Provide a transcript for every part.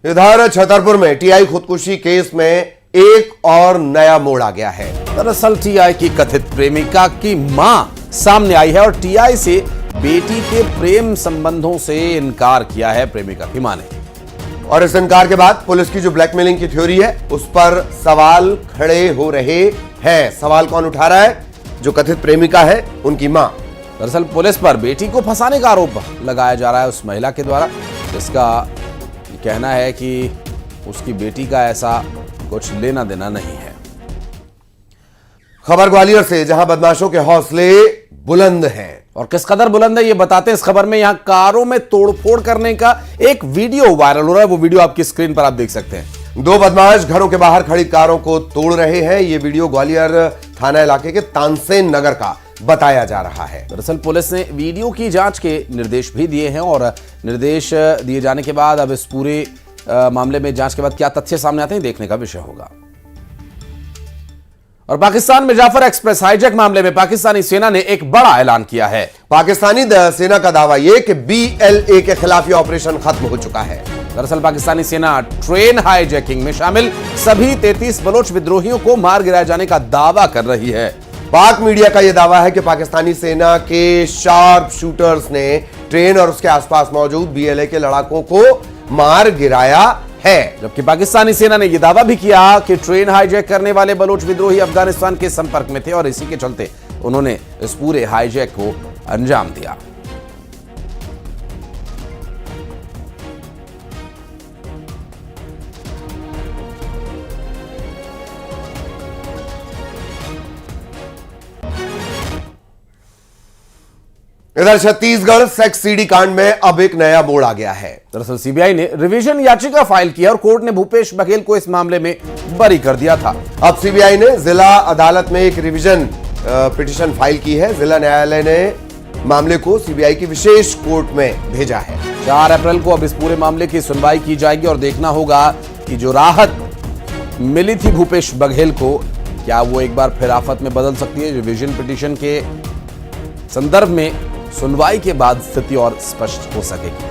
इधर छतरपुर में टीआई खुदकुशी केस में एक और नया मोड़ आ गया है। दरअसल टीआई की कथित प्रेमिका की मां सामने आई है और टीआई से बेटी के प्रेम संबंधों से इनकार किया है प्रेमिका की मां ने। और इस इनकार के बाद पुलिस की जो ब्लैकमेलिंग की थ्योरी है उस पर सवाल खड़े हो रहे हैं। सवाल कौन उठा रहा है? जो कथित प्रेमिका है उनकी मां। दरअसल पुलिस पर बेटी को फंसाने का आरोप लगाया जा रहा है उस महिला के द्वारा, जिसका कहना है कि उसकी बेटी का ऐसा कुछ लेना देना नहीं है। खबर ग्वालियर से, जहां बदमाशों के हौसले बुलंद हैं। और किस कदर बुलंद है ये बताते हैं इस खबर में। यहां कारों में तोड़फोड़ करने का एक वीडियो वायरल हो रहा है, वो वीडियो आपकी स्क्रीन पर आप देख सकते हैं। दो बदमाश घरों के बाहर खड़ी कारों को तोड़ रहे हैं। ये वीडियो ग्वालियर थाना इलाके के तानसेन नगर का बताया जा रहा है। दरअसल पुलिस ने वीडियो की जांच के निर्देश भी दिए हैं और निर्देश दिए जाने के बाद अब इस पूरे मामले में जांच के बाद क्या तथ्य सामने आते हैं देखने का विषय होगा। और पाकिस्तान में जाफर एक्सप्रेस हाईजैक मामले में पाकिस्तानी सेना ने एक बड़ा ऐलान किया है। पाकिस्तानी सेना का दावा यह कि BLA के खिलाफ यह ऑपरेशन खत्म हो चुका है। दरअसल पाकिस्तानी सेना ट्रेन हाईजैकिंग में शामिल सभी 33 बलोच विद्रोहियों को मार गिराए जाने का दावा कर रही है। पाक मीडिया का यह दावा है कि पाकिस्तानी सेना के शार्प शूटर्स ने ट्रेन और उसके आसपास मौजूद BLA के लड़ाकों को मार गिराया है। जबकि पाकिस्तानी सेना ने यह दावा भी किया कि ट्रेन हाईजैक करने वाले बलोच विद्रोही अफगानिस्तान के संपर्क में थे और इसी के चलते उन्होंने इस पूरे हाईजैक को अंजाम दिया। इधर छत्तीसगढ़ सेक्स सीडी कांड में अब एक नया मोड़ आ गया है। दरअसल सीबीआई ने रिवीजन याचिका फाइल की और कोर्ट ने भूपेश बघेल को इस मामले में बरी कर दिया था। अब सीबीआई ने जिला अदालत में एक रिवीजन पिटीशन फाइल की है। जिला न्यायालय ने मामले को सीबीआई की विशेष कोर्ट में भेजा है। 4 अप्रैल को अब इस पूरे मामले की सुनवाई की जाएगी और देखना होगा कि जो राहत मिली थी भूपेश बघेल को, क्या वो एक बार फिर आफत में बदल सकती है। रिवीजन पिटीशन के संदर्भ में सुनवाई के बाद स्थिति और स्पष्ट हो सकेगी।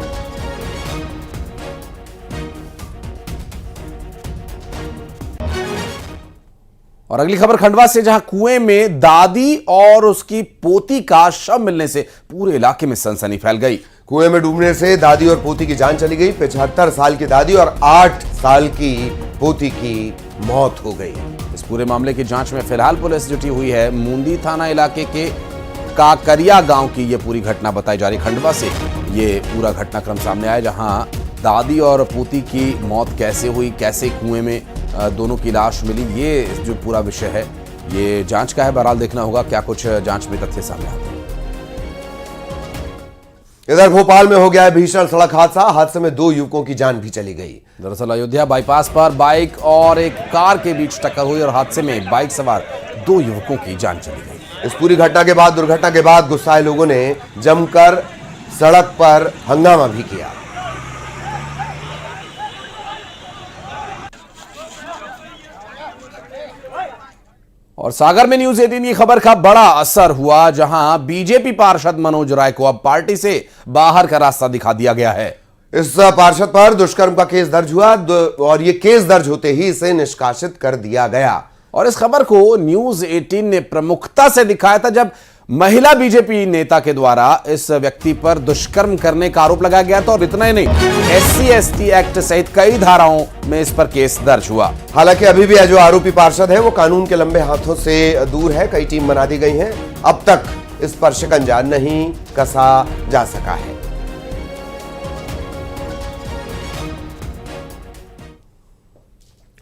और अगली खबर खंडवा से, जहां कुएं में दादी और उसकी पोती का शव मिलने से पूरे इलाके में सनसनी फैल गई। कुएं में डूबने से दादी और पोती की जान चली गई। 75 साल की दादी और 8 साल की पोती की मौत हो गई। इस पूरे मामले की जांच में फिलहाल पुलिस जुटी हुई है। मूंदी थाना इलाके के काकरिया गांव की यह पूरी घटना बताई जा रही। खंडवा से ये पूरा घटनाक्रम सामने आया, जहां दादी और पोती की मौत कैसे हुई, कैसे कुएं में दोनों की लाश मिली, ये जो पूरा विषय है ये जांच का है। बहरहाल देखना होगा क्या कुछ जांच में तथ्य सामने आते हैं। इधर भोपाल में हो गया है भीषण सड़क हादसा। हादसे में 2 युवकों की जान भी चली गई। दरअसल अयोध्या बाईपास पर बाइक और एक कार के बीच टक्कर हुई और हादसे में बाइक सवार 2 युवकों की जान चली गई। इस पूरी दुर्घटना के बाद गुस्साए लोगों ने जमकर सड़क पर हंगामा भी किया। और सागर में न्यूज 18 की खबर का बड़ा असर हुआ, जहां बीजेपी पार्षद मनोज राय को अब पार्टी से बाहर का रास्ता दिखा दिया गया है। इस पार्षद पर दुष्कर्म का केस दर्ज हुआ और यह केस दर्ज होते ही इसे निष्कासित कर दिया गया। और इस खबर को न्यूज 18 ने प्रमुखता से दिखाया था जब महिला बीजेपी नेता के द्वारा इस व्यक्ति पर दुष्कर्म करने का आरोप लगाया गया था। और इतना ही नहीं, SC/ST एक्ट सहित कई धाराओं में इस पर केस दर्ज हुआ। हालांकि अभी भी जो आरोपी पार्षद है वो कानून के लंबे हाथों से दूर है। कई टीम बना दी गई है। अब तक इस पर शिकंजा नहीं कसा जा सका है।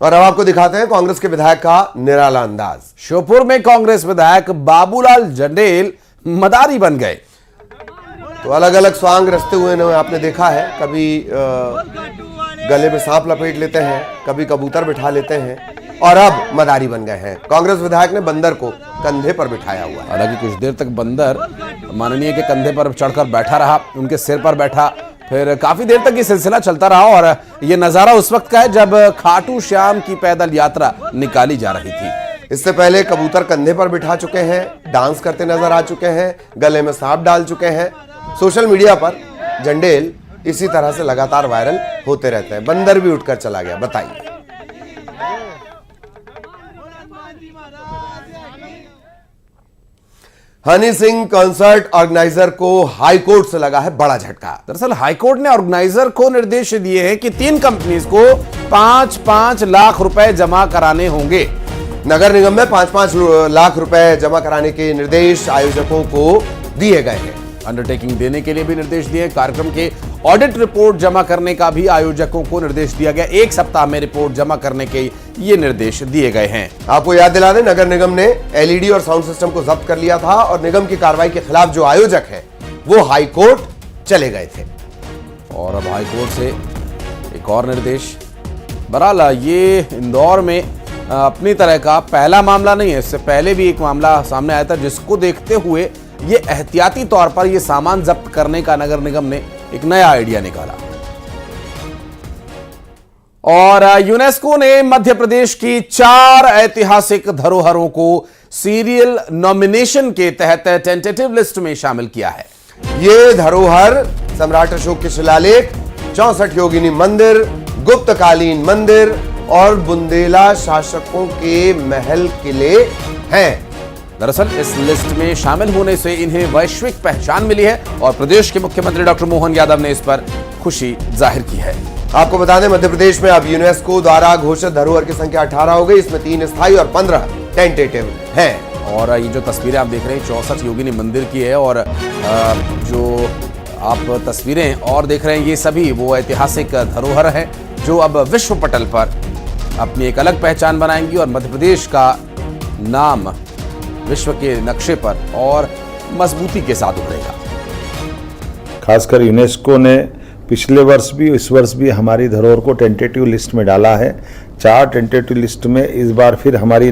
और अब आपको दिखाते हैं कांग्रेस के विधायक का निराला अंदाज। श्योपुर में कांग्रेस विधायक बाबूलाल जंडेल मदारी बन गए। तो अलग अलग स्वांग रचते हुए आपने देखा है। कभी गले में सांप लपेट लेते हैं, कभी कबूतर बिठा लेते हैं और अब मदारी बन गए हैं। कांग्रेस विधायक ने बंदर को कंधे पर बिठाया हुआ। हालांकि कुछ देर तक बंदर माननीय के कंधे पर चढ़कर बैठा रहा, उनके सिर पर बैठा, फिर काफी देर तक ये सिलसिला चलता रहा। और ये नजारा उस वक्त का है जब खाटू श्याम की पैदल यात्रा निकाली जा रही थी। इससे पहले कबूतर कंधे पर बिठा चुके हैं, डांस करते नजर आ चुके हैं, गले में सांप डाल चुके हैं। सोशल मीडिया पर जंडेल इसी तरह से लगातार वायरल होते रहते हैं। बंदर भी उठकर चला गया, बताइए। हनी सिंह कॉन्सर्ट ऑर्गेनाइजर को हाईकोर्ट से लगा है बड़ा झटका। दरअसल हाईकोर्ट ने ऑर्गेनाइजर को निर्देश दिए हैं कि 3 कंपनीज को 5-5 लाख रुपए जमा कराने होंगे। नगर निगम में 5-5 लाख रुपए जमा कराने के निर्देश आयोजकों को दिए गए हैं। अंडरटेकिंग देने के लिए भी निर्देश दिए। कार्यक्रम के ऑडिट रिपोर्ट जमा करने का भी आयोजकों को निर्देश दिया गया। 1 सप्ताह में रिपोर्ट जमा करने के ये निर्देश दिए गए हैं। आपको याद दिला दें, नगर निगम ने एलईडी और साउंड सिस्टम को जब्त कर लिया था और निगम की कार्रवाई के खिलाफ जो आयोजक हैं वो हाई कोर्ट चले गए थे। और अब हाई कोर्ट से एक और निर्देश। बहरहाल ये इंदौर में अपनी तरह का पहला मामला नहीं है। इससे पहले भी एक मामला सामने आया था, जिसको देखते हुए ये एहतियाती तौर पर ये सामान जब्त करने का नगर निगम ने एक नया आइडिया निकाला। और यूनेस्को ने मध्य प्रदेश की 4 ऐतिहासिक धरोहरों को सीरियल नॉमिनेशन के तहत टेंटेटिव लिस्ट में शामिल किया है। ये धरोहर सम्राट अशोक के शिलालेख, 64 योगिनी मंदिर, गुप्तकालीन मंदिर और बुंदेला शासकों के महल किले हैं। दरअसल इस लिस्ट में शामिल होने से इन्हें वैश्विक पहचान मिली है और प्रदेश के मुख्यमंत्री डॉक्टर मोहन यादव ने इस पर खुशी जाहिर की है। आपको बता दें, मध्य प्रदेश में अब यूनेस्को द्वारा घोषित धरोहर की संख्या 18 हो गई। इसमें 3 स्थायी और 15 टेंटेटिव हैं। और ये जो तस्वीरें आप देख रहे हैं 64 योगिनी मंदिर की है और जो आप तस्वीरें और देख रहे हैं ये सभी वो ऐतिहासिक धरोहर हैं जो अब विश्व पटल पर अपनी एक अलग पहचान बनाएंगी और मध्य प्रदेश का नाम विश्व के नक्शे पर और मजबूती के साथ उभरेगा। खासकर यूनेस्को ने पिछले वर्ष भी इस वर्ष भी हमारी धरोहर को टेंटेटिव लिस्ट में डाला है। 4 टेंटेटिव लिस्ट में इस बार फिर हमारी